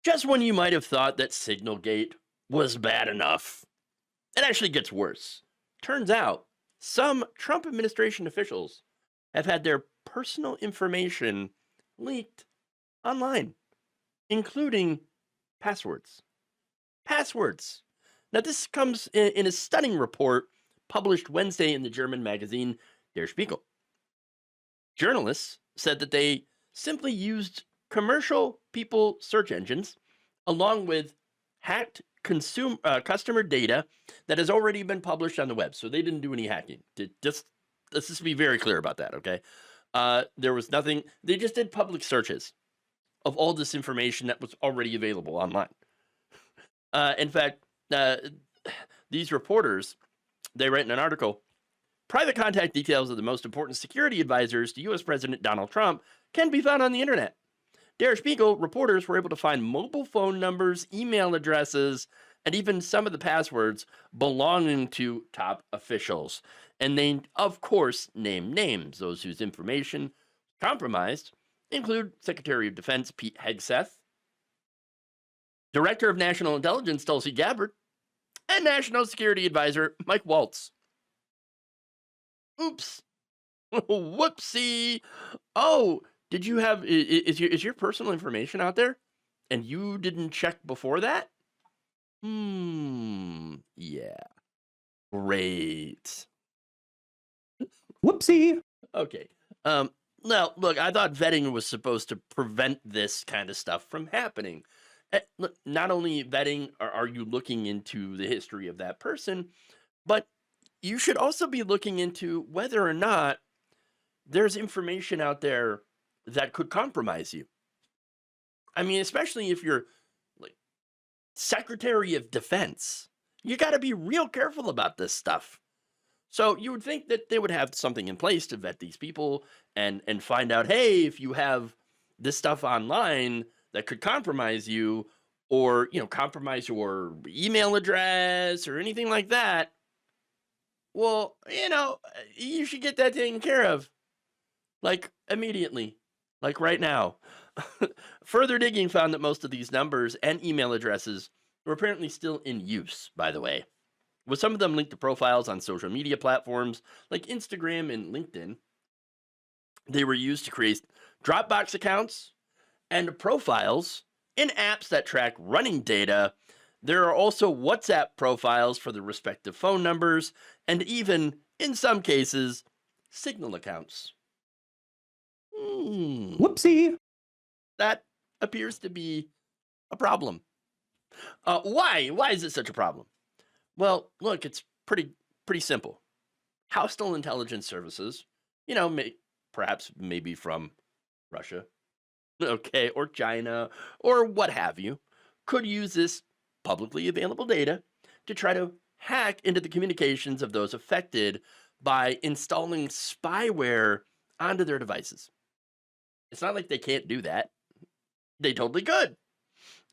Just when you might have thought that Signalgate was bad enough, it actually gets worse. Turns out, some Trump administration officials have had their personal information leaked online, including passwords. Passwords. Now, this comes in a stunning report published Wednesday in the German magazine Der Spiegel. Journalists said that they simply used commercial people search engines along with hacked customer data that has already been published on the web. So they didn't do any hacking. Let's just be very clear about that, okay? There was nothing. They just did public searches of all this information that was already available online. In fact, these reporters, they write in an article, private contact details of the most important security advisors to U.S. President Donald Trump can be found on the internet. Der Spiegel reporters were able to find mobile phone numbers, email addresses, and even some of the passwords belonging to top officials. And they, of course, name names. Those whose information compromised include Secretary of Defense Pete Hegseth, Director of National Intelligence Tulsi Gabbard, and National Security Advisor Mike Waltz. Oops. Whoopsie. Oh, did you have is your personal information out there and you didn't check before that? Yeah. Great. Whoopsie. Okay. Now, look, I thought vetting was supposed to prevent this kind of stuff from happening. Look, not only vetting are you looking into the history of that person, but you should also be looking into whether or not there's information out there that could compromise you. I mean, especially if you're like Secretary of Defense, you got to be real careful about this stuff. So you would think that they would have something in place to vet these people and find out, hey, if you have this stuff online that could compromise you, or compromise your email address or anything like that, well, you should get that taken care of, like immediately, like right now. Further digging found that most of these numbers and email addresses were apparently still in use, by the way, with some of them linked to profiles on social media platforms like Instagram and LinkedIn. They were used to create Dropbox accounts and profiles in apps that track running data. There are also WhatsApp profiles for the respective phone numbers, and even, in some cases, Signal accounts. Whoopsie. That appears to be a problem. Why? Why is it such a problem? Well, look, it's pretty simple. Hostile intelligence services, perhaps maybe from Russia, okay, or China, or what have you, could use this publicly available data to try to hack into the communications of those affected by installing spyware onto their devices. It's not like they can't do that. They totally could.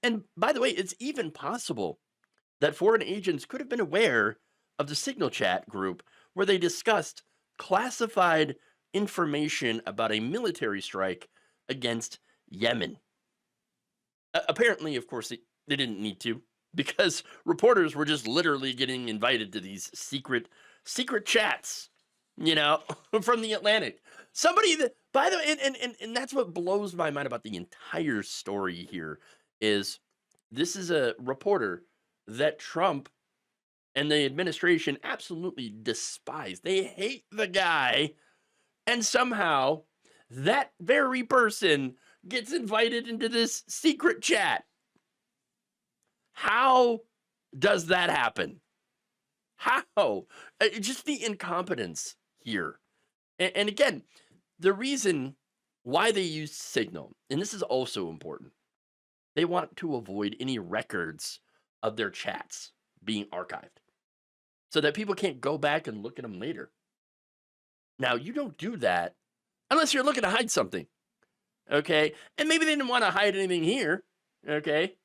And by the way, it's even possible that foreign agents could have been aware of the Signal chat group where they discussed classified information about a military strike against Yemen. Apparently, of course, they didn't need to, because reporters were just literally getting invited to these secret chats, from the Atlantic. Somebody that, by the way, and that's what blows my mind about the entire story here, is this is a reporter that Trump and the administration absolutely despise. They hate the guy, and somehow that very person gets invited into this secret chat. How does that happen? How? Just the incompetence here. And again, the reason why they use Signal, and this is also important, they want to avoid any records of their chats being archived so that people can't go back and look at them later. Now, you don't do that unless you're looking to hide something, okay? And maybe they didn't want to hide anything here, okay?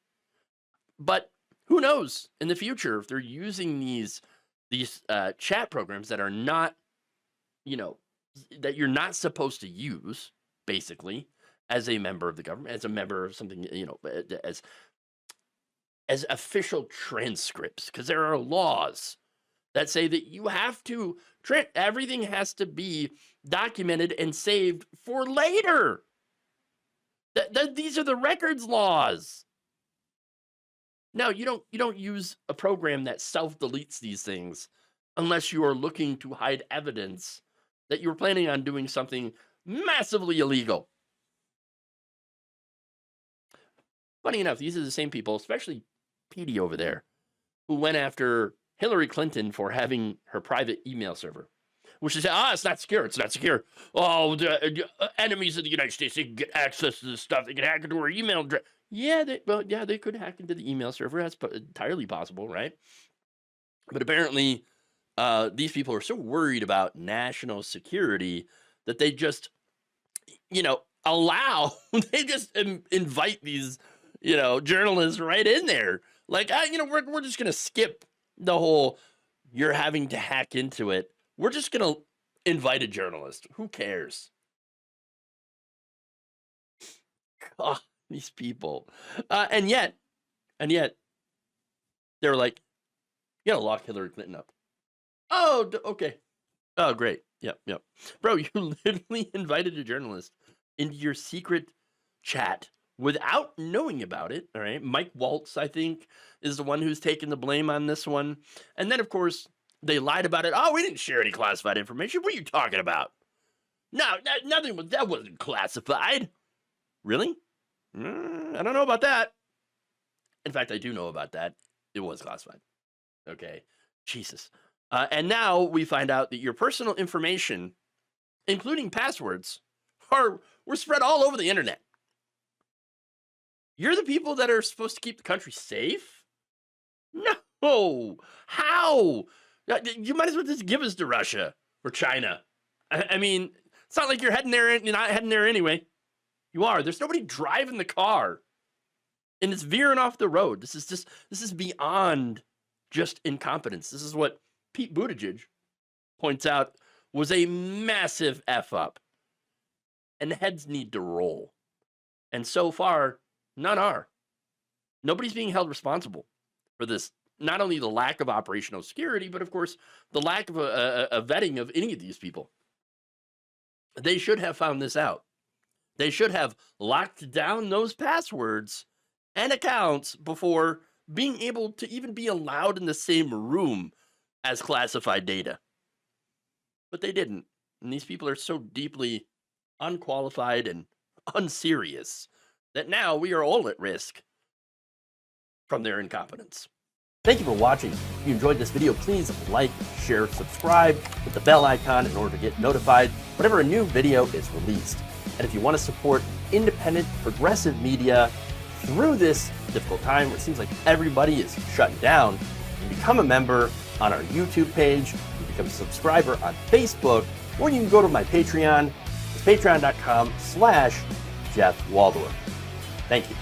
But who knows in the future if they're using these chat programs that are not, that you're not supposed to use, basically, as a member of the government, as a member of something, as as official transcripts, because there are laws that say that you have to, everything has to be documented and saved for later. These are the records laws. Now, you don't use a program that self-deletes these things unless you are looking to hide evidence that you were planning on doing something massively illegal. Funny enough, these are the same people, especially Petey over there, who went after Hillary Clinton for having her private email server, which is, it's not secure. It's not secure. Oh, the enemies of the United States, they can get access to this stuff. They can hack into her email address. Yeah, they could hack into the email server. That's entirely possible, right? But apparently, these people are so worried about national security that they just, they just invite these, journalists right in there. Like, we're just going to skip the whole, you're having to hack into it. We're just going to invite a journalist. Who cares? God, these people. And yet, they're like, you gotta lock Hillary Clinton up. Oh, okay. Oh, great. Yep. Bro, you literally invited a journalist into your secret chat without knowing about it. All right. Mike Waltz, I think, is the one who's taking the blame on this one. And then, of course, they lied about it. Oh, we didn't share any classified information. What are you talking about? No, that wasn't classified. Really? I don't know about that. In fact, I do know about that. It was classified. Okay. Jesus. And now we find out that your personal information, including passwords, were spread all over the internet. You're the people that are supposed to keep the country safe? No. How? You might as well just give us to Russia or China. I mean, it's not like you're heading there. You're not heading there anyway. You are. There's nobody driving the car, and it's veering off the road. This is beyond just incompetence. This is what Pete Buttigieg points out was a massive F up, and heads need to roll. And so far, none are. Nobody's being held responsible for this. Not only the lack of operational security, but of course, the lack of a vetting of any of these people. They should have found this out. They should have locked down those passwords and accounts before being able to even be allowed in the same room as classified data. But they didn't. And these people are so deeply unqualified and unserious that now we are all at risk from their incompetence. Thank you for watching. If you enjoyed this video, please like, share, subscribe, hit the bell icon in order to get notified whenever a new video is released. And if you want to support independent, progressive media through this difficult time where it seems like everybody is shutting down, you can become a member on our YouTube page, you can become a subscriber on Facebook, or you can go to my Patreon. It's patreon.com/Jeff Waldorf. Thank you.